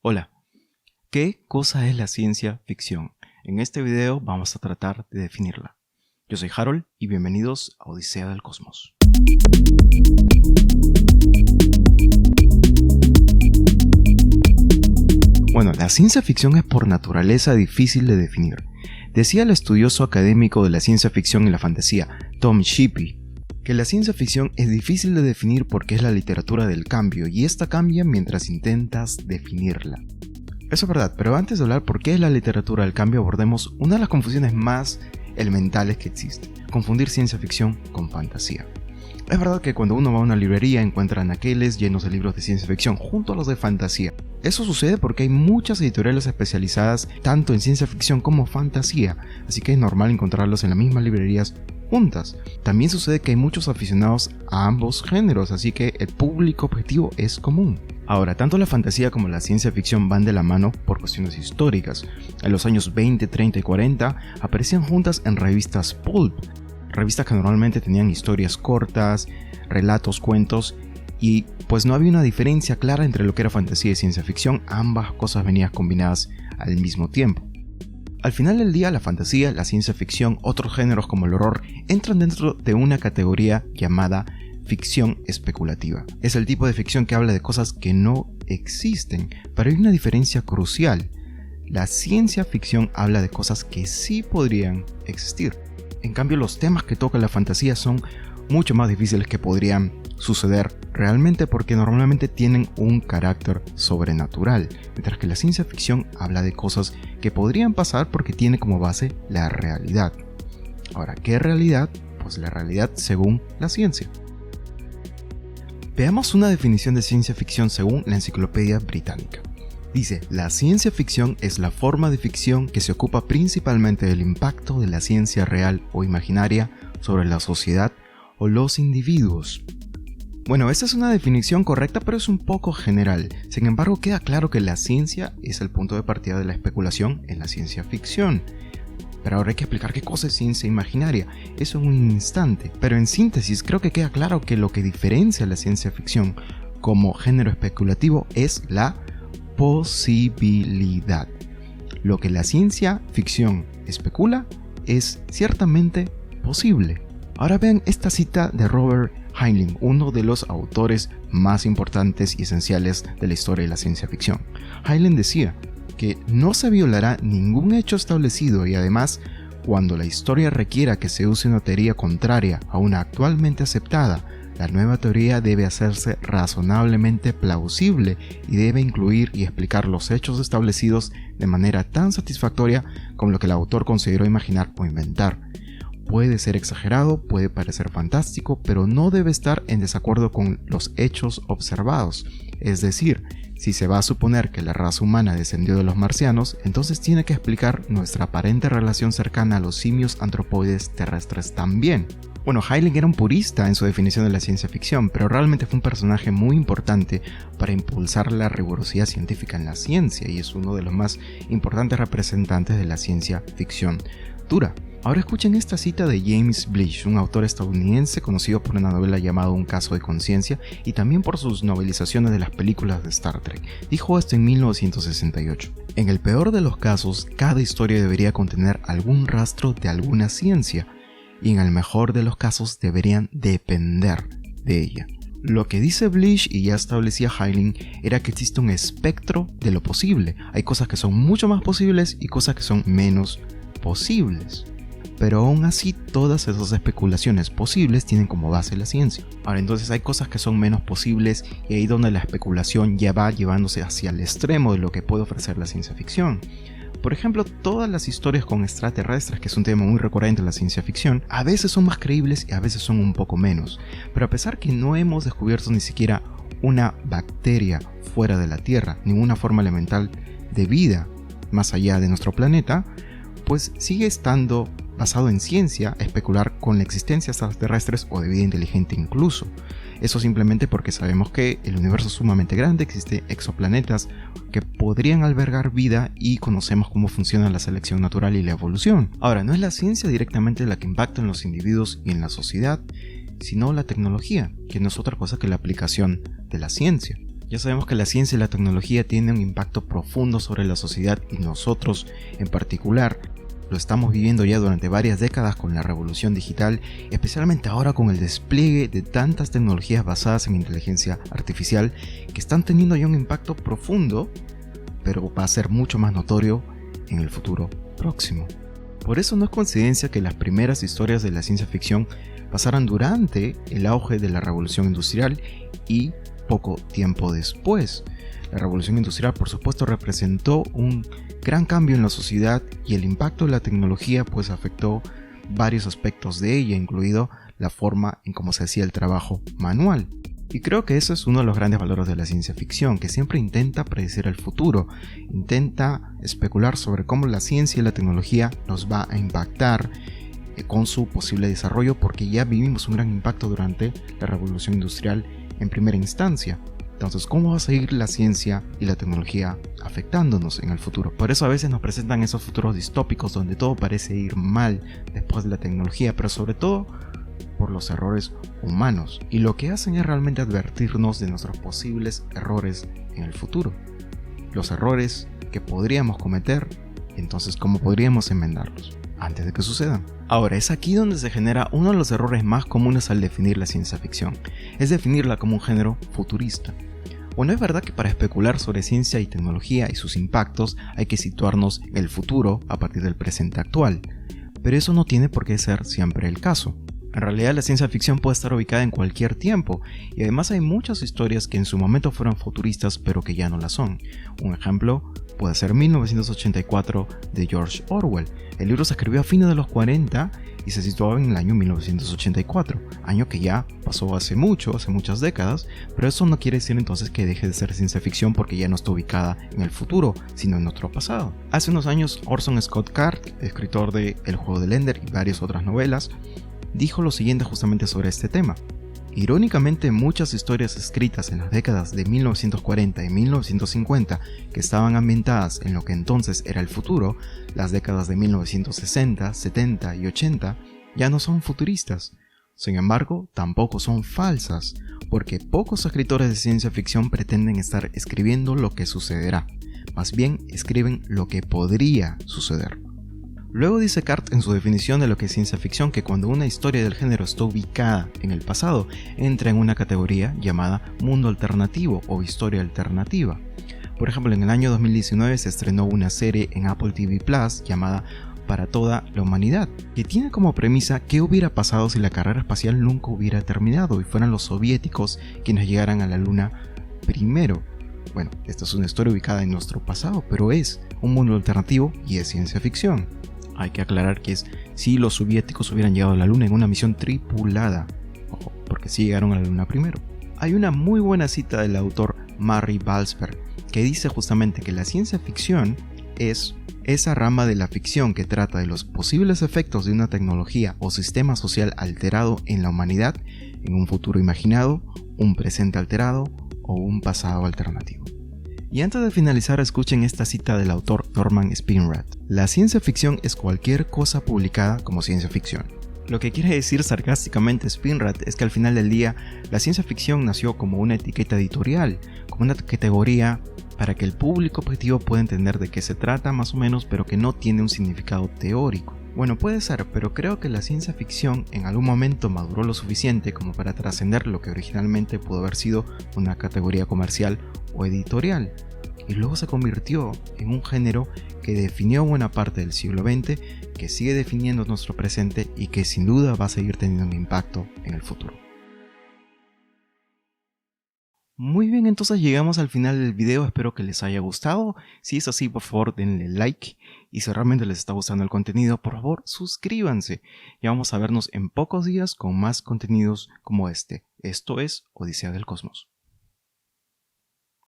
Hola, ¿qué cosa es la ciencia ficción? En este video vamos a tratar de definirla. Yo soy Harold y bienvenidos a Odisea del Cosmos. Bueno, la ciencia ficción es por naturaleza difícil de definir. Decía el estudioso académico de la ciencia ficción y la fantasía, Tom Shippey, que la ciencia ficción es difícil de definir porque es la literatura del cambio y esta cambia mientras intentas definirla. Eso es verdad, pero antes de hablar por qué es la literatura del cambio abordemos una de las confusiones más elementales que existe: confundir ciencia ficción con fantasía. Es verdad que cuando uno va a una librería encuentra anaqueles llenos de libros de ciencia ficción junto a los de fantasía. Eso sucede porque hay muchas editoriales especializadas tanto en ciencia ficción como fantasía, así que es normal encontrarlos en las mismas librerías juntas. También sucede que hay muchos aficionados a ambos géneros, así que el público objetivo es común. Ahora, tanto la fantasía como la ciencia ficción van de la mano por cuestiones históricas. En los años 20, 30 y 40 aparecían juntas en revistas pulp, revistas que normalmente tenían historias cortas, relatos, cuentos, y pues no había una diferencia clara entre lo que era fantasía y ciencia ficción, ambas cosas venían combinadas al mismo tiempo. Al final del día, la fantasía, la ciencia ficción, otros géneros como el horror, entran dentro de una categoría llamada ficción especulativa. Es el tipo de ficción que habla de cosas que no existen, pero hay una diferencia crucial. La ciencia ficción habla de cosas que sí podrían existir. En cambio, los temas que toca la fantasía son mucho más difíciles que podrían suceder realmente porque normalmente tienen un carácter sobrenatural, mientras que la ciencia ficción habla de cosas que podrían pasar porque tiene como base la realidad. Ahora, ¿qué realidad? Pues la realidad según la ciencia. Veamos una definición de ciencia ficción según la Enciclopedia Británica. Dice: la ciencia ficción es la forma de ficción que se ocupa principalmente del impacto de la ciencia real o imaginaria sobre la sociedad o los individuos. Bueno, esta es una definición correcta, pero es un poco general. Sin embargo, queda claro que la ciencia es el punto de partida de la especulación en la ciencia ficción. Pero ahora hay que explicar qué cosa es ciencia imaginaria, eso en un instante. Pero en síntesis, creo que queda claro que lo que diferencia a la ciencia ficción como género especulativo es la posibilidad. Lo que la ciencia ficción especula es ciertamente posible. Ahora vean esta cita de Robert Heinlein, uno de los autores más importantes y esenciales de la historia de la ciencia ficción. Heinlein decía que no se violará ningún hecho establecido y además, cuando la historia requiera que se use una teoría contraria a una actualmente aceptada, la nueva teoría debe hacerse razonablemente plausible y debe incluir y explicar los hechos establecidos de manera tan satisfactoria como lo que el autor consideró imaginar o inventar. Puede ser exagerado, puede parecer fantástico, pero no debe estar en desacuerdo con los hechos observados. Es decir, si se va a suponer que la raza humana descendió de los marcianos, entonces tiene que explicar nuestra aparente relación cercana a los simios antropoides terrestres también. Bueno, Heinlein era un purista en su definición de la ciencia ficción, pero realmente fue un personaje muy importante para impulsar la rigurosidad científica en la ciencia y es uno de los más importantes representantes de la ciencia ficción dura. Ahora escuchen esta cita de James Blish, un autor estadounidense conocido por una novela llamada Un caso de conciencia y también por sus novelizaciones de las películas de Star Trek. Dijo esto en 1968. En el peor de los casos, cada historia debería contener algún rastro de alguna ciencia y en el mejor de los casos deberían depender de ella. Lo que dice Blish y ya establecía Heinlein era que existe un espectro de lo posible. Hay cosas que son mucho más posibles y cosas que son menos posibles. Pero aún así, todas esas especulaciones posibles tienen como base la ciencia. Ahora, entonces hay cosas que son menos posibles y ahí donde la especulación ya va llevándose hacia el extremo de lo que puede ofrecer la ciencia ficción. Por ejemplo, todas las historias con extraterrestres, que es un tema muy recurrente en la ciencia ficción, a veces son más creíbles y a veces son un poco menos. Pero a pesar que no hemos descubierto ni siquiera una bacteria fuera de la Tierra, ninguna forma elemental de vida más allá de nuestro planeta, pues sigue estando basado en ciencia especular con la existencia de extraterrestres o de vida inteligente incluso. Eso simplemente porque sabemos que el universo es sumamente grande, existen exoplanetas que podrían albergar vida y conocemos cómo funciona la selección natural y la evolución. Ahora, no es la ciencia directamente la que impacta en los individuos y en la sociedad, sino la tecnología, que no es otra cosa que la aplicación de la ciencia. Ya sabemos que la ciencia y la tecnología tienen un impacto profundo sobre la sociedad y nosotros en particular lo estamos viviendo ya durante varias décadas con la revolución digital, especialmente ahora con el despliegue de tantas tecnologías basadas en inteligencia artificial que están teniendo ya un impacto profundo, pero va a ser mucho más notorio en el futuro próximo. Por eso no es coincidencia que las primeras historias de la ciencia ficción pasaran durante el auge de la revolución industrial y poco tiempo después. La revolución industrial, por supuesto, representó un gran cambio en la sociedad y el impacto de la tecnología pues afectó varios aspectos de ella, incluido la forma en cómo se hacía el trabajo manual. Y creo que eso es uno de los grandes valores de la ciencia ficción, que siempre intenta predecir el futuro, intenta especular sobre cómo la ciencia y la tecnología nos va a impactar con su posible desarrollo, porque ya vivimos un gran impacto durante la revolución industrial en primera instancia. Entonces, ¿cómo va a seguir la ciencia y la tecnología afectándonos en el futuro? Por eso a veces nos presentan esos futuros distópicos donde todo parece ir mal después de la tecnología, pero sobre todo por los errores humanos. Y lo que hacen es realmente advertirnos de nuestros posibles errores en el futuro. Los errores que podríamos cometer, entonces cómo podríamos enmendarlos antes de que sucedan. Ahora, es aquí donde se genera uno de los errores más comunes al definir la ciencia ficción, es definirla como un género futurista. Bueno, es verdad que para especular sobre ciencia y tecnología y sus impactos hay que situarnos en el futuro a partir del presente actual, pero eso no tiene por qué ser siempre el caso. En realidad la ciencia ficción puede estar ubicada en cualquier tiempo, y además hay muchas historias que en su momento fueron futuristas pero que ya no la son. Un ejemplo puede ser 1984 de George Orwell. El libro se escribió a fines de los 40 y se situaba en el año 1984, año que ya pasó hace muchas décadas, pero eso no quiere decir entonces que deje de ser ciencia ficción porque ya no está ubicada en el futuro, sino en nuestro pasado. Hace unos años Orson Scott Card, escritor de El juego del Ender y varias otras novelas, dijo lo siguiente justamente sobre este tema. Irónicamente, muchas historias escritas en las décadas de 1940 y 1950 que estaban ambientadas en lo que entonces era el futuro, las décadas de 1960, 70 y 80, ya no son futuristas. Sin embargo, tampoco son falsas, porque pocos escritores de ciencia ficción pretenden estar escribiendo lo que sucederá, más bien escriben lo que podría suceder. Luego dice Card en su definición de lo que es ciencia ficción que cuando una historia del género está ubicada en el pasado, entra en una categoría llamada mundo alternativo o historia alternativa. Por ejemplo, en el año 2019 se estrenó una serie en Apple TV Plus llamada Para toda la humanidad, que tiene como premisa qué hubiera pasado si la carrera espacial nunca hubiera terminado y fueran los soviéticos quienes llegaran a la luna primero. Bueno, esta es una historia ubicada en nuestro pasado, pero es un mundo alternativo y es ciencia ficción. Hay que aclarar que es si los soviéticos hubieran llegado a la luna en una misión tripulada, ojo, porque sí llegaron a la luna primero. Hay una muy buena cita del autor Murray Balsberg que dice justamente que la ciencia ficción es esa rama de la ficción que trata de los posibles efectos de una tecnología o sistema social alterado en la humanidad en un futuro imaginado, un presente alterado o un pasado alternativo. Y antes de finalizar, escuchen esta cita del autor Norman Spinrad. La ciencia ficción es cualquier cosa publicada como ciencia ficción. Lo que quiere decir sarcásticamente Spinrad es que al final del día, la ciencia ficción nació como una etiqueta editorial, como una categoría para que el público objetivo pueda entender de qué se trata más o menos, pero que no tiene un significado teórico. Bueno, puede ser, pero creo que la ciencia ficción en algún momento maduró lo suficiente como para trascender lo que originalmente pudo haber sido una categoría comercial o editorial, y luego se convirtió en un género que definió buena parte del siglo XX, que sigue definiendo nuestro presente y que sin duda va a seguir teniendo un impacto en el futuro. Muy bien, entonces llegamos al final del video, espero que les haya gustado. Si es así, por favor denle like, y si realmente les está gustando el contenido, por favor suscríbanse. Y vamos a vernos en pocos días con más contenidos como este. Esto es Odisea del Cosmos.